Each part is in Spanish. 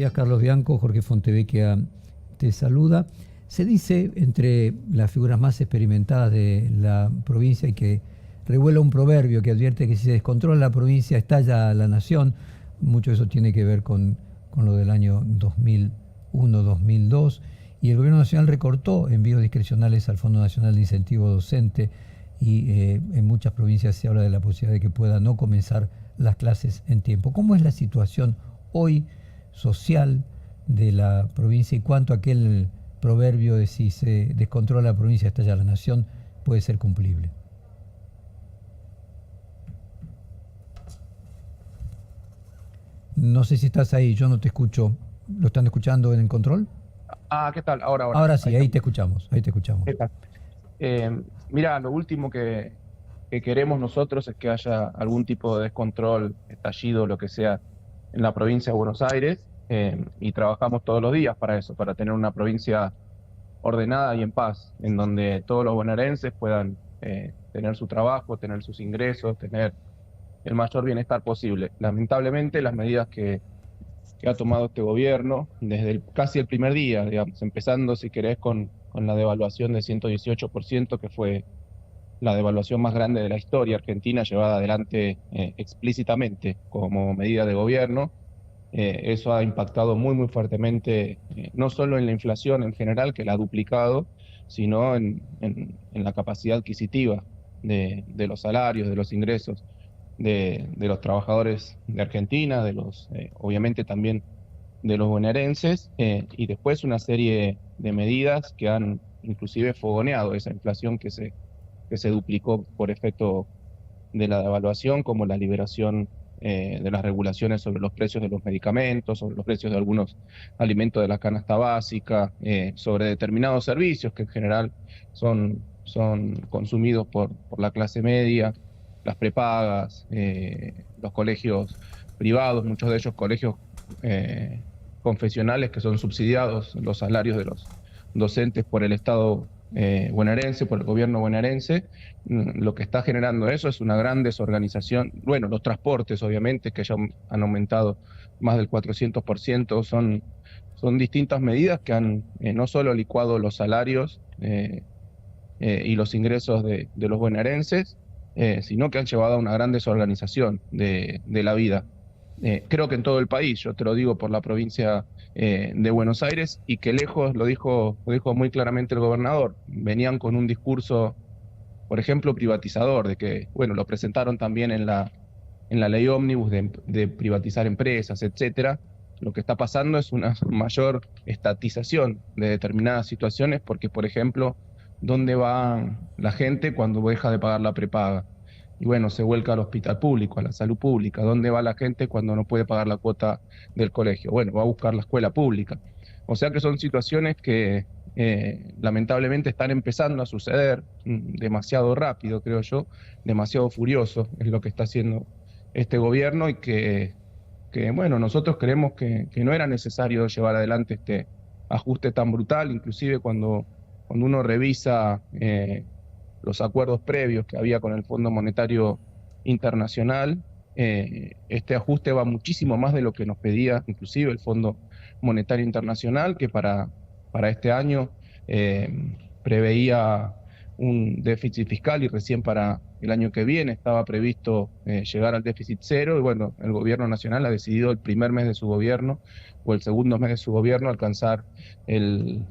días, Carlos Bianco. Jorge Fontevecchia te saluda. Se dice, entre las figuras más experimentadas de la provincia, y que revuela un proverbio que advierte que si se descontrola la provincia, estalla la nación. Mucho de eso tiene que ver con lo del año 2001-2002. Y el Gobierno Nacional recortó envíos discrecionales al Fondo Nacional de Incentivo Docente, y en muchas provincias se habla de la posibilidad de que pueda no comenzar las clases en tiempo. ¿Cómo es la situación hoy social de la provincia, y cuánto aquel proverbio de si se descontrola la provincia, estalla la nación, puede ser cumplible? No sé si estás ahí, yo no te escucho. ¿Lo están escuchando en el control? ¿Qué tal? Ahora. Ahora Ahí sí, ahí estamos. te escuchamos, ahí te escuchamos. ¿Qué tal? Mira, lo último que queremos nosotros es que haya algún tipo de descontrol, estallido, lo que sea, en la provincia de Buenos Aires, y trabajamos todos los días para eso, para tener una provincia ordenada y en paz, en donde todos los bonaerenses puedan tener su trabajo, tener sus ingresos, tener el mayor bienestar posible. Lamentablemente, las medidas que ha tomado este gobierno desde casi el primer día, digamos, empezando, si querés, con la devaluación del 118%, que fue la devaluación más grande de la historia argentina, llevada adelante explícitamente como medida de gobierno. Eso ha impactado muy fuertemente, no solo en la inflación en general, que la ha duplicado, sino en la capacidad adquisitiva de los salarios, de los ingresos de los trabajadores de Argentina, obviamente también de los bonaerenses, y después una serie de medidas que han inclusive fogoneado esa inflación que se duplicó por efecto de la devaluación, como la liberación de las regulaciones sobre los precios de los medicamentos, sobre los precios de algunos alimentos de la canasta básica, sobre determinados servicios que en general son consumidos por la clase media, las prepagas, los colegios privados, muchos de ellos colegios confesionales que son subsidiados, los salarios de los docentes por el Estado bonaerense, por el gobierno bonaerense. Lo que está generando eso es una gran desorganización. Bueno, los transportes, obviamente, que ya han aumentado más del 400%, son distintas medidas que han no solo licuado los salarios y los ingresos de los bonaerenses, sino que han llevado a una gran desorganización de la vida. Creo que en todo el país, yo te lo digo por la provincia de Buenos Aires, y que lejos, lo dijo muy claramente el gobernador, venían con un discurso, por ejemplo, privatizador, de que, bueno, lo presentaron también en la ley ómnibus de privatizar empresas, etcétera. Lo que está pasando es una mayor estatización de determinadas situaciones, porque, por ejemplo, ¿dónde va la gente cuando deja de pagar la prepaga? Y bueno, se vuelca al hospital público, a la salud pública. ¿Dónde va la gente cuando no puede pagar la cuota del colegio? Bueno, va a buscar la escuela pública. O sea que son situaciones que lamentablemente están empezando a suceder demasiado rápido, creo yo, demasiado furioso es lo que está haciendo este gobierno, y que bueno, nosotros creemos que no era necesario llevar adelante este ajuste tan brutal, inclusive cuando uno revisa los acuerdos previos que había con el Fondo Monetario Internacional. Este ajuste va muchísimo más de lo que nos pedía inclusive el Fondo Monetario Internacional, que para este año preveía un déficit fiscal, y recién para el año que viene estaba previsto llegar al déficit cero. Y bueno, el gobierno nacional ha decidido el primer mes de su gobierno o el segundo mes de su gobierno alcanzar el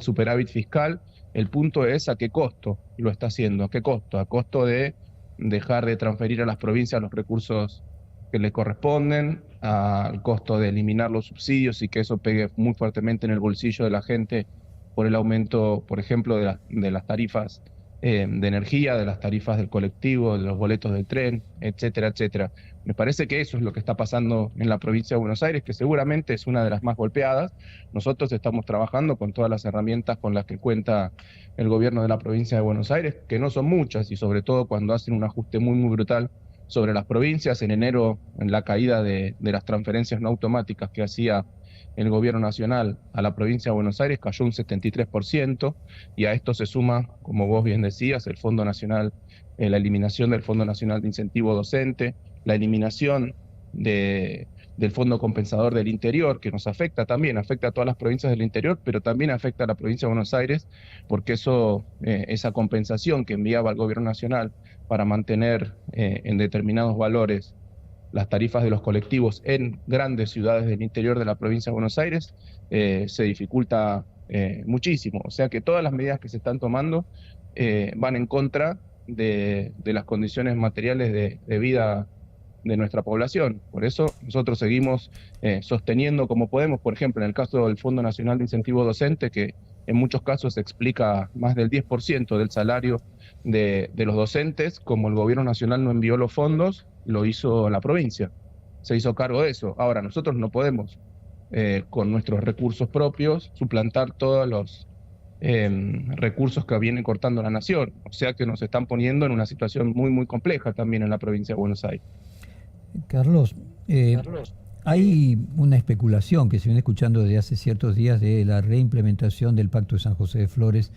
superávit fiscal. El punto es a qué costo lo está haciendo, a qué costo, a costo de dejar de transferir a las provincias los recursos que le corresponden, al costo de eliminar los subsidios y que eso pegue muy fuertemente en el bolsillo de la gente por el aumento, por ejemplo, de las tarifas de energía, de las tarifas del colectivo, de los boletos del tren, etcétera, etcétera. Me parece que eso es lo que está pasando en la provincia de Buenos Aires, que seguramente es una de las más golpeadas. Nosotros estamos trabajando con todas las herramientas con las que cuenta el gobierno de la provincia de Buenos Aires, que no son muchas, y sobre todo cuando hacen un ajuste muy brutal sobre las provincias. En enero, en la caída de las transferencias no automáticas que hacía el gobierno nacional a la provincia de Buenos Aires, cayó un 73%, y a esto se suma, como vos bien decías, el Fondo Nacional, la eliminación del Fondo Nacional de Incentivo Docente, la eliminación de del Fondo Compensador del Interior, que nos afecta también, afecta a todas las provincias del interior, pero también afecta a la provincia de Buenos Aires, porque esa compensación que enviaba el gobierno nacional para mantener en determinados valores las tarifas de los colectivos en grandes ciudades del interior de la provincia de Buenos Aires, se dificulta muchísimo. O sea que todas las medidas que se están tomando van en contra de las condiciones materiales de vida de nuestra población. Por eso nosotros seguimos sosteniendo como podemos, por ejemplo, en el caso del Fondo Nacional de Incentivo Docente, que en muchos casos explica más del 10% del salario de los docentes. Como el gobierno nacional no envió los fondos, lo hizo la provincia, se hizo cargo de eso. Ahora, nosotros no podemos, con nuestros recursos propios, suplantar todos los recursos que viene cortando la nación. O sea que nos están poniendo en una situación muy, muy compleja también en la provincia de Buenos Aires. Carlos, hay una especulación que se viene escuchando desde hace ciertos días de la reimplementación del Pacto de San José de Flores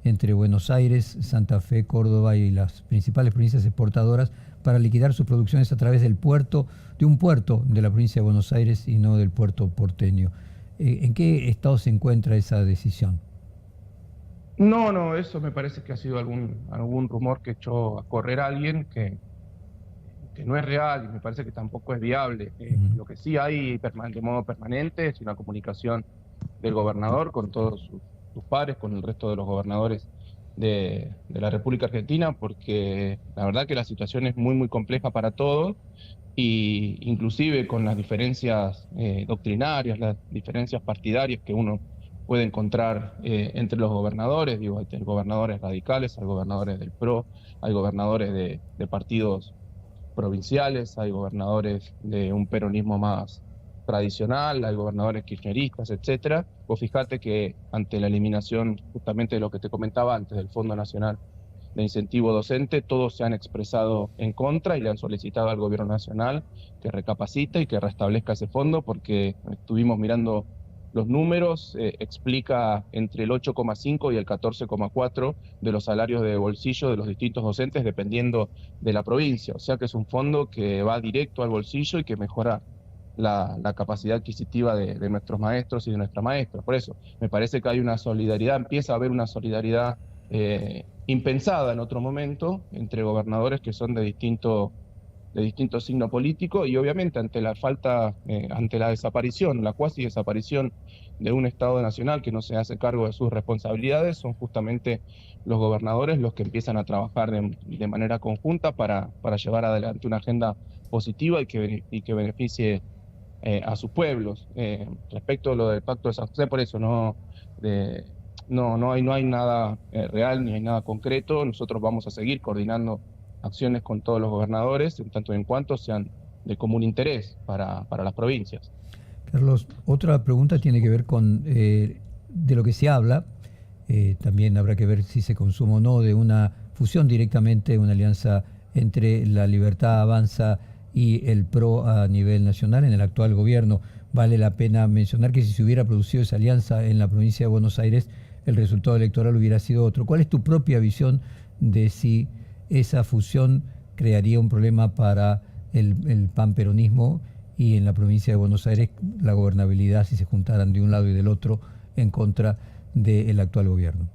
entre Buenos Aires, Santa Fe, Córdoba y las principales provincias exportadoras para liquidar sus producciones a través del puerto, de un puerto de la provincia de Buenos Aires y no del puerto porteño. ¿En qué estado se encuentra esa decisión? No, eso me parece que ha sido algún rumor que echó a correr alguien que no es real y me parece que tampoco es viable. Lo que sí hay de modo permanente es una comunicación del gobernador con todos sus pares, con el resto de los gobernadores de la República Argentina, porque la verdad que la situación es muy, muy compleja para todos, y inclusive con las diferencias doctrinarias, las diferencias partidarias que uno puede encontrar entre los gobernadores. Digo, hay gobernadores radicales, hay gobernadores del PRO, hay gobernadores de partidos provinciales, hay gobernadores de un peronismo más tradicional, hay gobernadores kirchneristas, etcétera. Vos fijate que ante la eliminación justamente de lo que te comentaba antes del Fondo Nacional de Incentivo Docente, todos se han expresado en contra y le han solicitado al gobierno nacional que recapacite y que restablezca ese fondo, porque estuvimos mirando los números, explica entre el 8,5 y el 14,4 de los salarios de bolsillo de los distintos docentes dependiendo de la provincia. O sea que es un fondo que va directo al bolsillo y que mejora la capacidad adquisitiva de nuestros maestros y de nuestras maestras. Por eso me parece que hay una solidaridad, empieza a haber una solidaridad impensada en otro momento entre gobernadores que son de distinto signo político, y obviamente ante la desaparición, la cuasi desaparición de un Estado nacional que no se hace cargo de sus responsabilidades, son justamente los gobernadores los que empiezan a trabajar de manera conjunta para llevar adelante una agenda positiva y que beneficie a sus pueblos. Respecto a lo del Pacto de San José, por eso no hay nada real ni hay nada concreto. Nosotros vamos a seguir coordinando acciones con todos los gobernadores, en tanto en cuanto sean de común interés para las provincias. Carlos, otra pregunta tiene que ver con de lo que se habla, también habrá que ver si se consuma o no, de una fusión directamente, una alianza entre La Libertad Avanza y el PRO a nivel nacional en el actual gobierno. Vale la pena mencionar que si se hubiera producido esa alianza en la provincia de Buenos Aires, el resultado electoral hubiera sido otro. ¿Cuál es tu propia visión de si esa fusión crearía un problema para el panperonismo y en la provincia de Buenos Aires la gobernabilidad si se juntaran de un lado y del otro en contra del actual gobierno?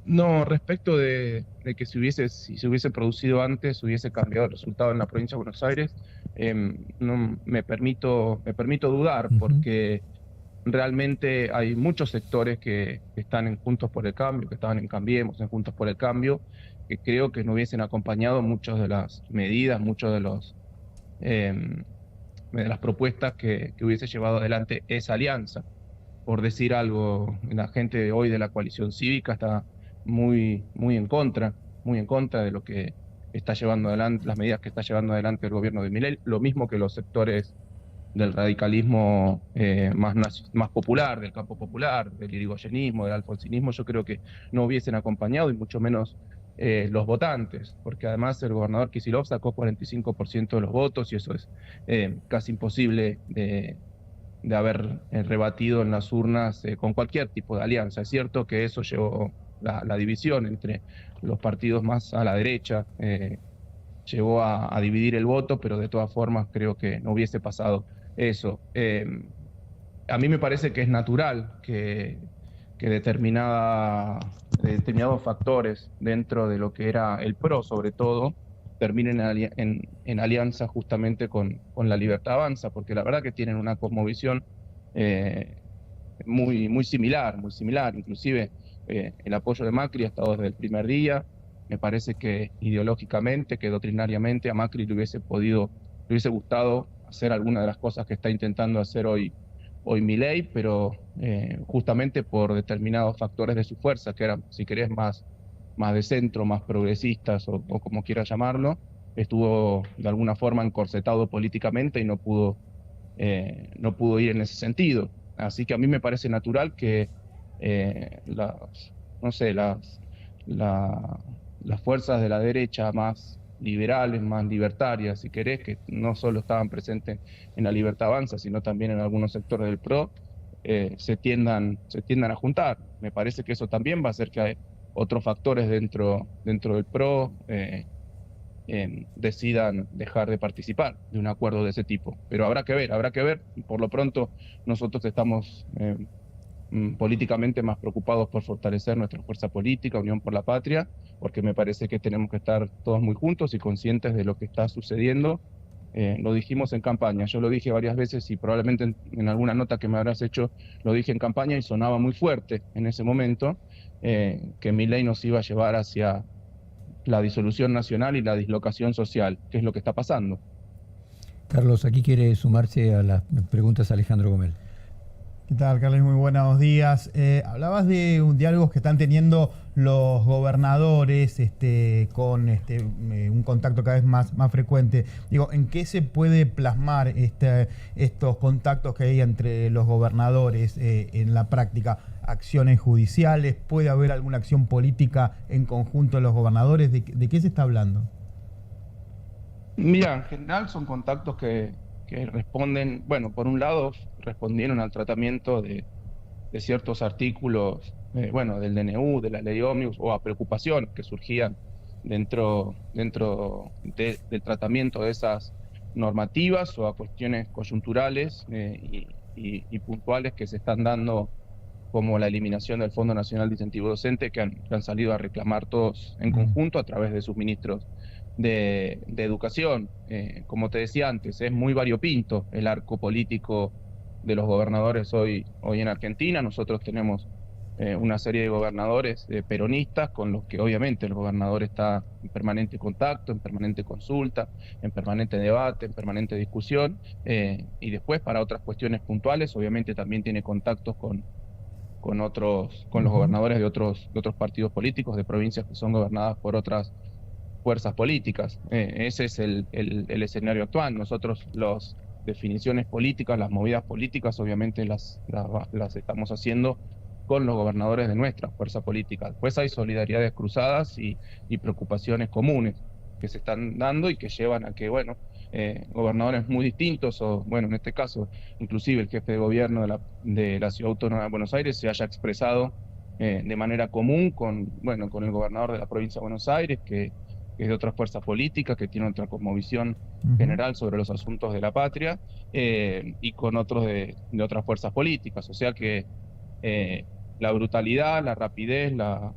No, respecto de que si se hubiese producido antes, hubiese cambiado el resultado en la provincia de Buenos Aires, no me permito dudar, porque realmente hay muchos sectores que están en Juntos por el Cambio, que estaban en Cambiemos, en Juntos por el Cambio, que creo que no hubiesen acompañado muchas de las medidas, muchos de las propuestas que hubiese llevado adelante esa alianza. Por decir algo, la gente de hoy de la coalición cívica está muy en contra de lo que está llevando adelante, las medidas que está llevando adelante el gobierno de Milei, lo mismo que los sectores del radicalismo más popular, del campo popular, del irigoyenismo, del alfonsinismo. Yo creo que no hubiesen acompañado, y mucho menos los votantes, porque además el gobernador Kicillof sacó 45% de los votos, y eso es casi imposible de haber rebatido en las urnas con cualquier tipo de alianza. Es cierto que eso llevó la división entre los partidos más a la derecha, llevó a dividir el voto, pero de todas formas creo que no hubiese pasado eso. A mí me parece que es natural que determinados factores dentro de lo que era el PRO, sobre todo, terminen en alianza justamente con la Libertad Avanza, porque la verdad que tienen una cosmovisión muy similar, muy similar. Inclusive el apoyo de Macri ha estado desde el primer día. Me parece que ideológicamente, que doctrinariamente a Macri le hubiese gustado hacer alguna de las cosas que está intentando hacer hoy Milei, pero justamente por determinados factores de su fuerza, que eran, si querés, más de centro, más progresistas o como quieras llamarlo, estuvo de alguna forma encorsetado políticamente y no pudo ir en ese sentido. Así que a mí me parece natural que no sé, las fuerzas de la derecha más liberales, más libertarias, si querés, que no solo estaban presentes en la Libertad Avanza, sino también en algunos sectores del PRO, se tiendan a juntar. Me parece que eso también va a hacer que hay otros factores dentro del PRO decidan dejar de participar de un acuerdo de ese tipo. Pero habrá que ver. Por lo pronto, nosotros estamos políticamente más preocupados por fortalecer nuestra fuerza política, Unión por la Patria, porque me parece que tenemos que estar todos muy juntos y conscientes de lo que está sucediendo. Lo dijimos en campaña, yo lo dije varias veces y probablemente en alguna nota que me habrás hecho lo dije en campaña y sonaba muy fuerte en ese momento, que Milei nos iba a llevar hacia la disolución nacional y la dislocación social, que es lo que está pasando. Carlos, aquí quiere sumarse a las preguntas Alejandro Gomel. ¿Qué tal, Carlos? Muy buenos días. Hablabas de diálogos que están teniendo los gobernadores con un contacto cada vez más frecuente. Digo, ¿en qué se puede plasmar estos contactos que hay entre los gobernadores en la práctica? ¿Acciones judiciales? ¿Puede haber alguna acción política en conjunto de los gobernadores? ¿De qué se está hablando? Mira, en general son contactos que responden, bueno, por un lado respondieron al tratamiento de ciertos artículos, del DNU, de la ley Ómnibus, o a preocupaciones que surgían dentro del tratamiento de esas normativas o a cuestiones coyunturales y puntuales que se están dando, como la eliminación del Fondo Nacional de Incentivo Docente, que han salido a reclamar todos en conjunto a través de sus ministros de educación. Como te decía antes, es muy variopinto el arco político de los gobernadores hoy en Argentina. Nosotros tenemos una serie de gobernadores peronistas con los que obviamente el gobernador está en permanente contacto, en permanente consulta, en permanente debate, en permanente discusión, y después para otras cuestiones puntuales obviamente también tiene contactos con los gobernadores de otros partidos políticos, de provincias que son gobernadas por otras fuerzas políticas. Ese es el escenario actual. Nosotros las definiciones políticas, las movidas políticas, obviamente las estamos haciendo con los gobernadores de nuestra fuerza política. Después hay solidaridades cruzadas y preocupaciones comunes que se están dando y que llevan a que, gobernadores muy distintos, o en este caso, inclusive el jefe de gobierno de la Ciudad Autónoma de Buenos Aires se haya expresado de manera común con el gobernador de la provincia de Buenos Aires, que es de otra fuerza política, que tiene otra cosmovisión general sobre los asuntos de la patria, y con otros de otras fuerzas políticas. O sea que la brutalidad, la rapidez, la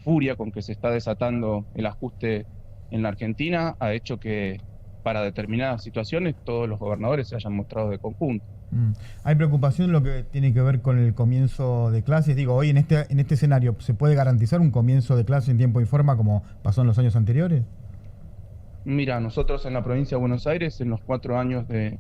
furia con que se está desatando el ajuste en la Argentina ha hecho que para determinadas situaciones todos los gobernadores se hayan mostrado de conjunto. ¿Hay preocupación en lo que tiene que ver con el comienzo de clases? Digo, hoy en este escenario, ¿se puede garantizar un comienzo de clases en tiempo y forma como pasó en los años anteriores? Mira, nosotros en la provincia de Buenos Aires, en los 4 años de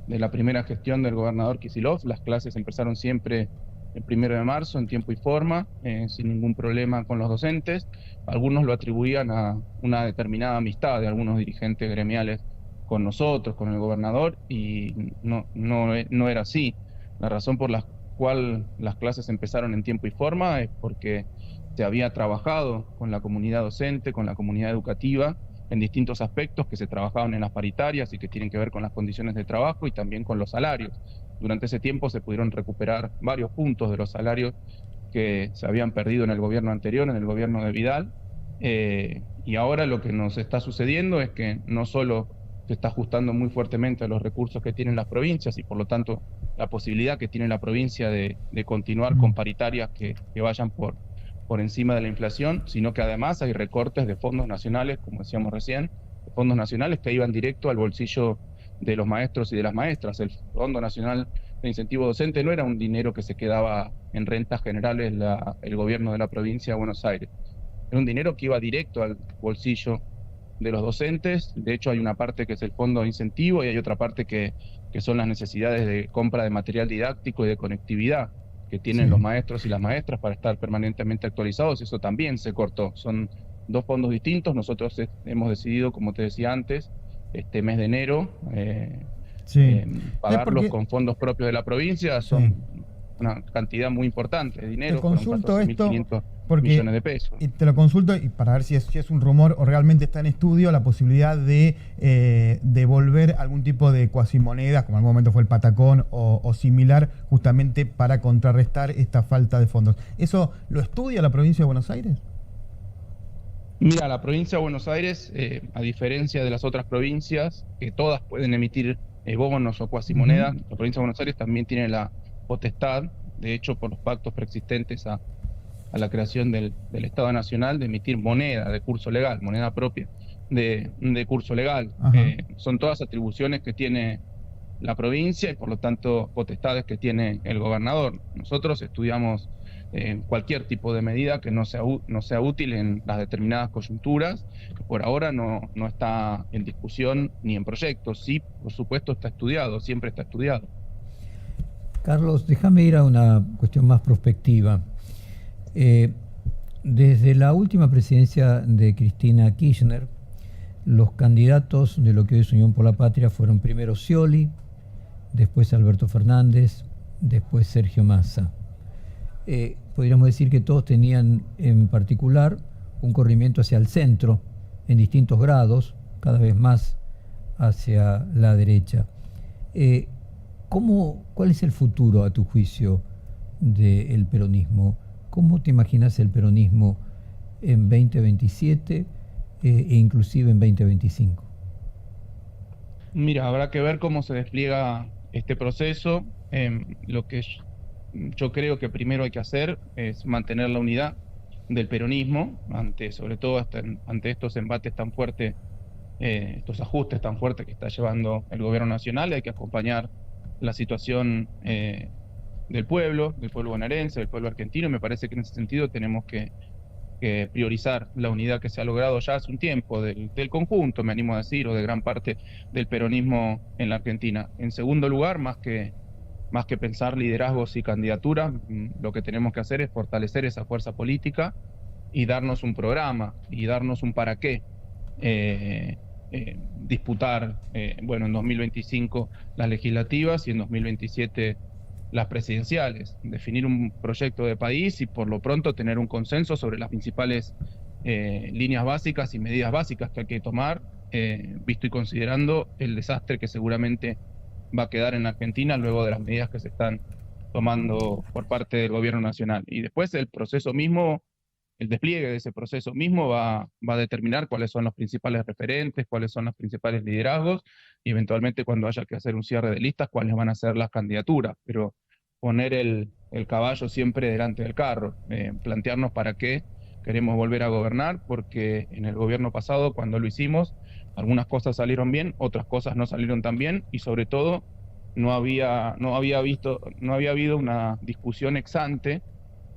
la primera gestión del gobernador Kicillof, las clases empezaron siempre el 1 de marzo en tiempo y forma, sin ningún problema con los docentes. Algunos lo atribuían a una determinada amistad de algunos dirigentes gremiales con nosotros, con el gobernador, y no era así. La razón por la cual las clases empezaron en tiempo y forma es porque se había trabajado con la comunidad docente, con la comunidad educativa, en distintos aspectos que se trabajaban en las paritarias y que tienen que ver con las condiciones de trabajo y también con los salarios. Durante ese tiempo se pudieron recuperar varios puntos de los salarios que se habían perdido en el gobierno anterior, en el gobierno de Vidal, y Y ahora lo que nos está sucediendo es que no solo se está ajustando muy fuertemente a los recursos que tienen las provincias y por lo tanto la posibilidad que tiene la provincia de continuar con paritarias que vayan por encima de la inflación, sino que además hay recortes de fondos nacionales, como decíamos recién, fondos nacionales que iban directo al bolsillo de los maestros y de las maestras. El Fondo Nacional de Incentivo Docente no era un dinero que se quedaba en rentas generales el gobierno de la provincia de Buenos Aires. Era un dinero que iba directo al bolsillo de los docentes. De hecho, hay una parte que es el fondo de incentivo y hay otra parte que son las necesidades de compra de material didáctico y de conectividad que tienen los maestros y las maestras para estar permanentemente actualizados. Eso también se cortó. Son dos fondos distintos. Nosotros hemos decidido, como te decía antes, este mes de enero, pagarlos con fondos propios de la provincia. Son una cantidad muy importante de dinero. Te consulto esto porque millones de pesos. Y te lo consulto y para ver si es un rumor o realmente está en estudio la posibilidad de devolver algún tipo de cuasimonedas, como en algún momento fue el Patacón o similar, justamente para contrarrestar esta falta de fondos. ¿Eso lo estudia la provincia de Buenos Aires? Mira, la provincia de Buenos Aires, a diferencia de las otras provincias, que todas pueden emitir bonos o cuasimonedas, la provincia de Buenos Aires también tiene la potestad, de hecho por los pactos preexistentes a la creación del Estado Nacional, de emitir moneda de curso legal, moneda propia de curso legal. Son todas atribuciones que tiene la provincia y por lo tanto potestades que tiene el gobernador. Nosotros estudiamos cualquier tipo de medida que no sea útil en las determinadas coyunturas, que por ahora no está en discusión ni en proyecto. Sí, por supuesto está estudiado, siempre está estudiado. Carlos, déjame ir a una cuestión más prospectiva. Desde la última presidencia de Cristina Kirchner, los candidatos de lo que hoy es Unión por la Patria fueron primero Scioli, después Alberto Fernández, después Sergio Massa. Podríamos decir que todos tenían en particular un corrimiento hacia el centro en distintos grados, cada vez más hacia la derecha. ¿Cuál es el futuro, a tu juicio, del peronismo? ¿Cómo te imaginas el peronismo en 2027 e inclusive en 2025? Mira, habrá que ver cómo se despliega este proceso. Lo que yo creo que primero hay que hacer es mantener la unidad del peronismo, sobre todo ante estos embates tan fuertes, estos ajustes tan fuertes que está llevando el gobierno nacional. Hay que acompañar la situación del pueblo bonaerense, del pueblo argentino. Me parece que en ese sentido tenemos que priorizar la unidad que se ha logrado ya hace un tiempo del conjunto, me animo a decir, o de gran parte del peronismo en la Argentina. En segundo lugar, más que pensar liderazgos y candidaturas, lo que tenemos que hacer es fortalecer esa fuerza política y darnos un programa y darnos un para qué. Disputar, en 2025 las legislativas y en 2027 las presidenciales, definir un proyecto de país y por lo pronto tener un consenso sobre las principales líneas básicas y medidas básicas que hay que tomar, visto y considerando el desastre que seguramente va a quedar en Argentina luego de las medidas que se están tomando por parte del gobierno nacional. Y después el proceso mismo, el despliegue de ese proceso mismo va a determinar cuáles son los principales referentes, cuáles son los principales liderazgos y eventualmente cuando haya que hacer un cierre de listas, cuáles van a ser las candidaturas. Pero poner el caballo siempre delante del carro, plantearnos para qué queremos volver a gobernar, porque en el gobierno pasado, cuando lo hicimos, algunas cosas salieron bien, otras cosas no salieron tan bien y sobre todo no había habido una discusión ex ante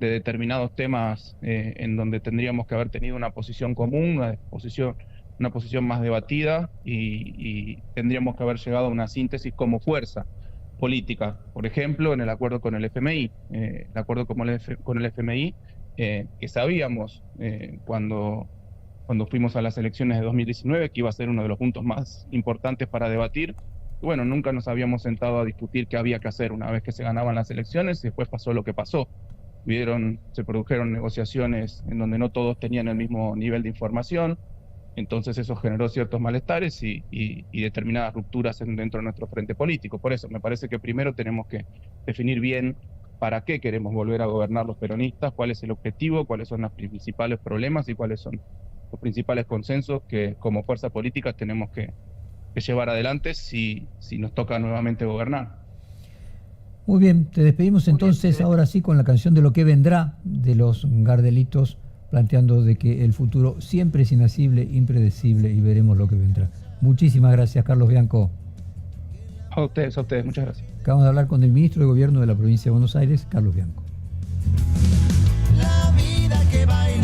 de determinados temas en donde tendríamos que haber tenido una posición común, una posición más debatida y tendríamos que haber llegado a una síntesis como fuerza política. Por ejemplo, en el acuerdo con el FMI, con el FMI, que sabíamos cuando fuimos a las elecciones de 2019 que iba a ser uno de los puntos más importantes para debatir. Bueno, nunca nos habíamos sentado a discutir qué había que hacer una vez que se ganaban las elecciones y después pasó lo que pasó. Se produjeron negociaciones en donde no todos tenían el mismo nivel de información, entonces eso generó ciertos malestares y determinadas rupturas dentro de nuestro frente político. Por eso me parece que primero tenemos que definir bien para qué queremos volver a gobernar los peronistas, cuál es el objetivo, cuáles son los principales problemas y cuáles son los principales consensos que como fuerza política tenemos que llevar adelante si nos toca nuevamente gobernar. Muy bien, te despedimos entonces ahora sí con la canción de Lo que vendrá de los Gardelitos, planteando de que el futuro siempre es inacible, impredecible y veremos lo que vendrá. Muchísimas gracias, Carlos Bianco. A ustedes, muchas gracias. Acabamos de hablar con el ministro de Gobierno de la provincia de Buenos Aires, Carlos Bianco. La vida que baila.